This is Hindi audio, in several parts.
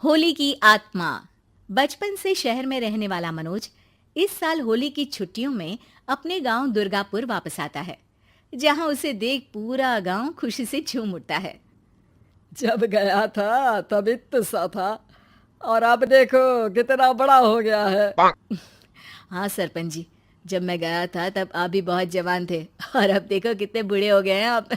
होली की आत्मा। बचपन से शहर में रहने वाला मनोज इस साल होली की छुट्टियों में अपने गांव दुर्गापुर वापस आता है, जहां उसे देख पूरा गांव खुशी से झूम उठता है। जब गया था तब इतना सा था और अब देखो कितना बड़ा हो गया है। हाँ सरपंच जी, जब मैं गया था तब आप भी बहुत जवान थे और अब देखो कितने बूढ़े हो गए हैं आप।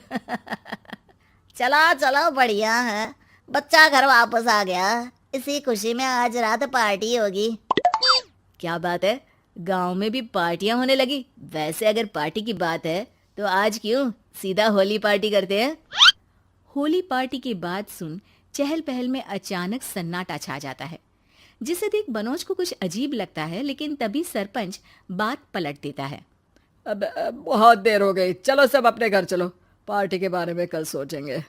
चलो चलो बढ़िया है। बच्चा घर वापस आ गया। इसी खुशी में आज रात पार्टी होगी। क्या बात है, गांव में भी पार्टियां होने लगी। वैसे अगर पार्टी की बात है तो आज क्यों सीधा होली पार्टी करते हैं। होली पार्टी की बात सुन चहल पहल में अचानक सन्नाटा छा जाता है, जिसे देख मनोज को कुछ अजीब लगता है, लेकिन तभी सरपंच बात पलट देता है। अब बहुत देर हो गई, चलो सब अपने घर चलो, पार्टी के बारे में कल सोचेंगे।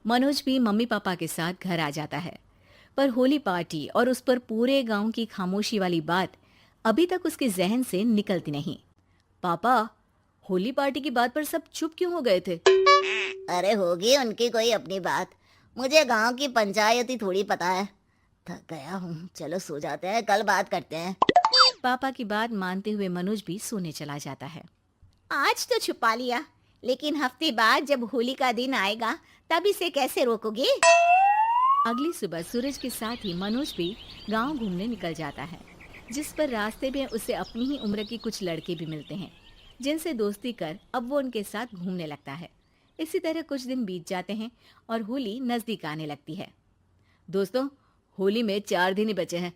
मनोज भी मम्मी पापा के साथ घर आ जाता है, पर होली पार्टी और उस पर पूरे गांव की खामोशी वाली बात अभी तक उसके जहन से निकलती नहीं। पापा, होली पार्टी की बात पर सब चुप क्यों हो गए थे? अरे होगी उनकी कोई अपनी बात। मुझे गांव की पंचायत ही थोड़ी पता है। थक गया हूँ, चलो सो जाते हैं, कल बात करते हैं। पापा की बात मानते हुए मनोज भी सोने चला जाता है। आज तो छुपा लिया, लेकिन हफ्ते बाद जब होली का दिन आएगा तब इसे कैसे रोकोगे? अगली सुबह सूरज के साथ ही मनोज भी गांव घूमने निकल जाता है, जिस पर रास्ते में उसे अपनी ही उम्र के कुछ लड़के भी मिलते हैं, जिनसे दोस्ती कर अब वो उनके साथ घूमने लगता है। इसी तरह कुछ दिन बीत जाते हैं और होली नजदीक आने लगती है। दोस्तों, होली में 4 दिन ही बचे हैं,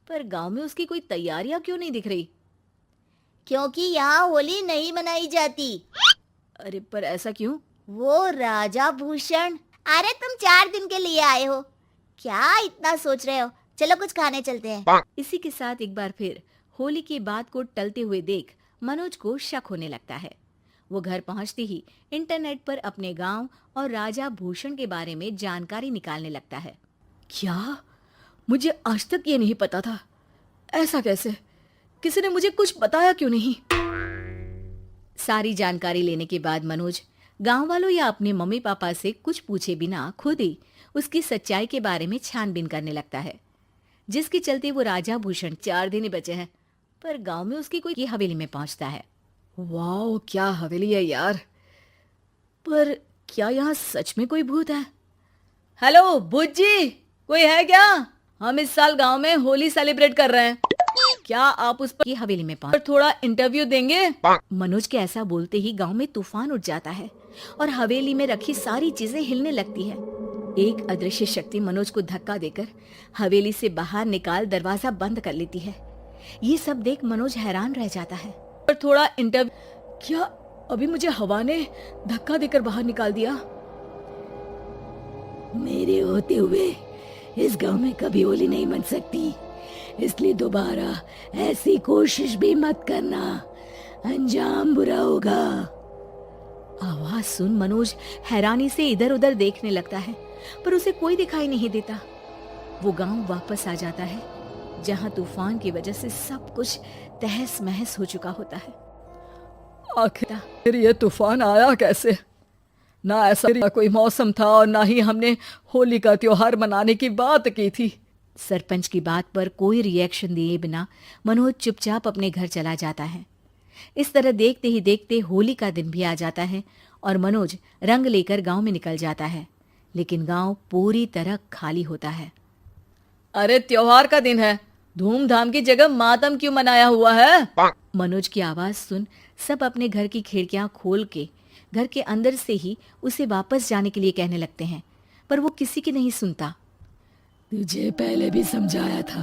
पर गांव में उसकी कोई तैयारियां क्यों नहीं दिख रही? क्योंकि यहाँ होली नहीं मनाई जाती। अरे पर ऐसा क्यों? वो राजा भूषण। अरे तुम 4 दिन के लिए आए हो, क्या इतना सोच रहे हो? चलो कुछ खाने चलते हैं। इसी के साथ एक बार फिर होली की बात को टलते हुए देख मनोज को शक होने लगता है। वो घर पहुंचते ही इंटरनेट पर अपने गांव और राजा भूषण के बारे में जानकारी निकालने लगता है। क्या? मुझे आज तक ये नहीं पता था। ऐसा कैसे? किसी ने मुझे कुछ बताया क्यों नहीं? सारी जानकारी लेने के बाद मनोज गांव वालों या अपने मम्मी पापा से कुछ पूछे बिना खुद ही उसकी सच्चाई के बारे में छानबीन करने लगता है, जिसके चलते वो राजा भूषण 4 दिन ही बचे हैं, पर गांव में उसकी कोई हवेली में पहुंचता है। वाह, क्या हवेली है यार। पर क्या यहाँ सच में कोई भूत है? हेलो भूत जी, कोई है क्या? हम इस साल गांव में होली सेलिब्रेट कर रहे हैं, क्या आप उस पर हवेली में पहुंच थोड़ा इंटरव्यू देंगे? मनोज के ऐसा बोलते ही गांव में तूफान उठ जाता है और हवेली में रखी सारी चीजें हिलने लगती है। एक अदृश्य शक्ति मनोज को धक्का देकर हवेली से बाहर निकाल दरवाजा बंद कर लेती है। ये सब देख मनोज हैरान रह जाता है। पर थोड़ा इंटरव्यू। क्या अभी मुझे हवा ने धक्का देकर बाहर निकाल दिया? मेरे होते हुए इस गांव में कभी होली नहीं मन सकती, इसलिए दोबारा ऐसी कोशिश भी मत करना, अंजाम बुरा होगा। आवाज सुन मनोज हैरानी से इधर उधर देखने लगता है, पर उसे कोई दिखाई नहीं देता। वो गांव वापस आ जाता है, जहां तूफान की वजह से सब कुछ तहस महस हो चुका होता है। आखिर ये तूफान आया कैसे? ना ऐसा कोई मौसम था और ना ही हमने होली का त्योहार मनाने की बात की थी। सरपंच की बात पर कोई रिएक्शन दिए बिना मनोज चुपचाप अपने घर चला जाता है। इस तरह देखते ही देखते होली का दिन भी आ जाता है और मनोज रंग लेकर गांव में निकल जाता है, लेकिन गांव पूरी तरह खाली होता है। अरे त्योहार का दिन है, धूमधाम की जगह मातम क्यों मनाया हुआ है? मनोज की आवाज सुन सब अपने घर की खिड़कियां खोल के घर के अंदर से ही उसे वापस जाने के लिए कहने लगते हैं, पर वो किसी की नहीं सुनता। तुझे पहले भी समझाया था,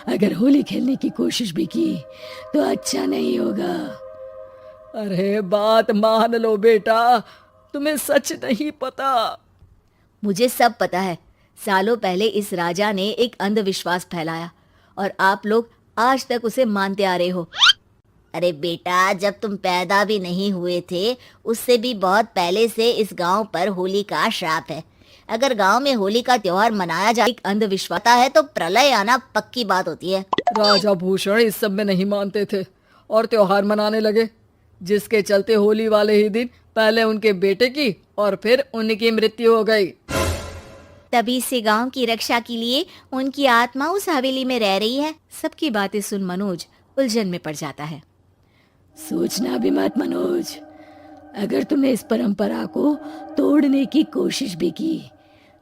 अगर होली खेलने की कोशिश भी की तो अच्छा नहीं होगा। अरे बात मान लो बेटा, तुम्हें सच नहीं पता। मुझे सब पता है। सालों पहले इस राजा ने एक अंधविश्वास फैलाया और आप लोग आज तक उसे मानते आ रहे हो। अरे बेटा, जब तुम पैदा भी नहीं हुए थे उससे भी बहुत पहले से इस गांव पर होली का श्राप है। अगर गांव में होली का त्योहार मनाया जाए अंधविश्वास है तो प्रलय आना पक्की बात होती है। राजा भूषण इस सब में नहीं मानते थे और त्योहार मनाने लगे, जिसके चलते होली वाले ही दिन पहले उनके बेटे की और फिर उनकी मृत्यु हो गई। तभी से गांव की रक्षा के लिए उनकी आत्मा उस हवेली में रह रही है। सबकी बातें सुन मनोज उलझन में पड़ जाता है। सोचना भी मत मनोज, अगर तुमने इस परंपरा को तोड़ने की कोशिश भी की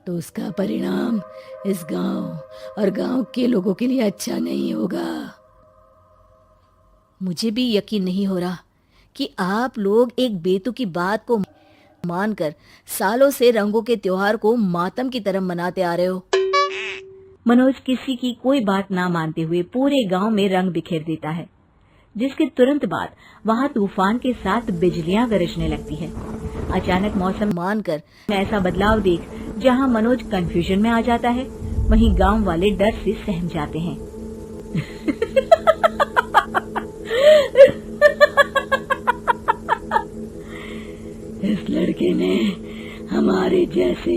तो उसका परिणाम इस गांव और गांव के लोगों के लिए अच्छा नहीं होगा। मुझे भी यकीन नहीं हो रहा कि आप लोग एक बेतुकी बात को मानकर सालों से रंगों के त्योहार को मातम की तरह मनाते आ रहे हो। मनोज किसी की कोई बात ना मानते हुए पूरे गांव में रंग बिखेर देता है, जिसके तुरंत बाद वहां तूफान के साथ बिजलियां गरजने लगती है। अचानक मौसम मानकर ऐसा बदलाव देख जहां मनोज कंफ्यूजन में आ जाता है, वहीं गांव वाले डर से सहम जाते हैं। इस लड़के ने हमारे जैसे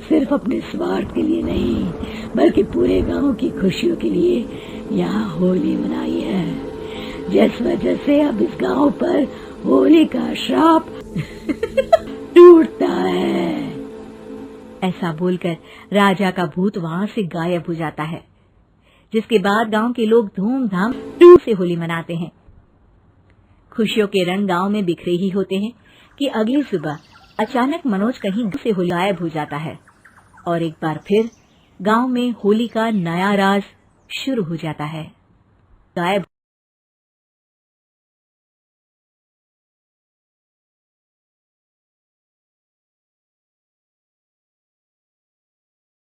सिर्फ अपने स्वार्थ के लिए नहीं बल्कि पूरे गांव की खुशियों के लिए यहाँ होली मनाई है, जिस वजह से अब इस गांव पर होली का श्राप टूटता है। ऐसा बोलकर राजा का भूत वहां से गायब हो जाता है, जिसके बाद गांव के लोग धूमधाम से होली मनाते हैं। खुशियों के रंग गांव में बिखरे ही होते हैं कि अगली सुबह अचानक मनोज कहीं से होली गायब हो जाता है और एक बार फिर गांव में होली का नया राज शुरू हो जाता है। गायब